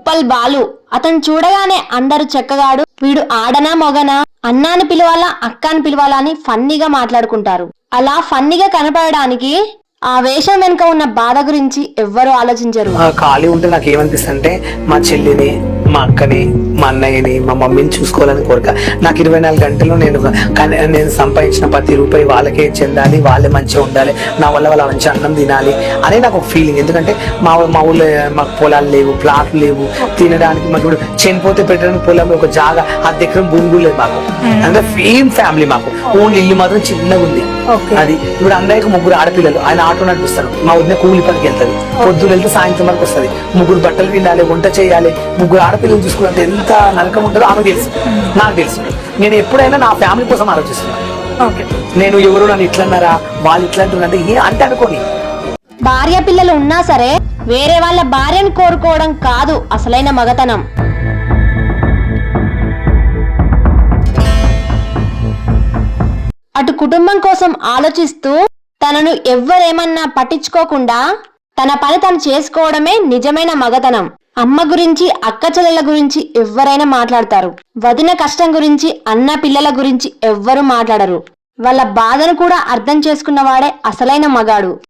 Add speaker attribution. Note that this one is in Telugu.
Speaker 1: ఉప్పల్ బాలు. అతను చూడగానే అందరూ చెక్కగాడు, వీడు ఆడనా మొగనా, అన్నాని పిలవాలా అక్కాని పిలవాలా అని ఫన్నీగా మాట్లాడుకుంటారు. అలా ఫన్నీగా కనపడడానికి ఆ వేషం వెనుక ఉన్న బాధ గురించి ఎవ్వరూ ఆలోచించరు.
Speaker 2: ఖాళీ ఉంటే నాకు ఏమనిపిస్తుంది అంటే మా చెల్లిని, మా అక్కని, మా అన్నయ్యని, మా మమ్మీని చూసుకోవాలని కోరిక. నాకు 24 గంటలు నేను సంపాదించిన ప్రతి రూపాయి వాళ్ళకే చెందాలి, వాళ్ళే మంచిగా ఉండాలి, నా వల్ల వాళ్ళ మంచి అన్నం తినాలి అని నాకు ఒక ఫీలింగ్. ఎందుకంటే మా ఊళ్ళో మాకు పొలాలు లేవు, ప్లాట్లు లేవు, తినడానికి మాకు ఇప్పుడు చనిపోతే పెట్టడానికి పొలం ఒక జాగా 10 ఎకరం భూమి కూడా లేదు మాకు. అంటే ఫేమ్ ఫ్యామిలీ మాకు. ఓన్లీ ఇల్లు మాత్రం చిన్నగా ఉంది. అది ఇప్పుడు అందరికి 3 ఆడపిల్లలు, ఆయన ఆటో నడిపిస్తారు, మా వదిన కూలి పనికి వెళ్తుంది, పొద్దున వెళ్తే సాయంత్రం వరకు వస్తుంది, 3 బట్టలు పిండాలి, వంట చేయాలి, 3 ఆడపిల్లలు చూసుకుంటే ఎంత నరకం ఉంటుందో ఆమెకు తెలుసు, నాకు తెలుసు. నేను ఎప్పుడైనా నా ఫ్యామిలీ కోసం ఆలోచిస్తున్నాను. నేను ఎవరు నన్ను ఇట్లన్నారా, వాళ్ళు ఇట్లా అంటున్నారంటే అంటే అనుకోని.
Speaker 1: భార్య పిల్లలు ఉన్నా సరే వేరే వాళ్ళ భార్యను కోరుకోవడం కాదు అసలైన మగతనం. అటు కుటుంబం కోసం ఆలోచిస్తూ తనను ఎవ్వరేమన్నా పట్టించుకోకుండా తన పని తను చేసుకోవడమే నిజమైన మగతనం. అమ్మ గురించి, అక్క చెల్లెల గురించి ఎవ్వరైనా మాట్లాడతారు. వదిన కష్టం గురించి, అన్న పిల్లల గురించి ఎవ్వరూ మాట్లాడరు. వాళ్ళ బాధను కూడా అర్థం చేసుకున్నవాడే అసలైన మగాడు.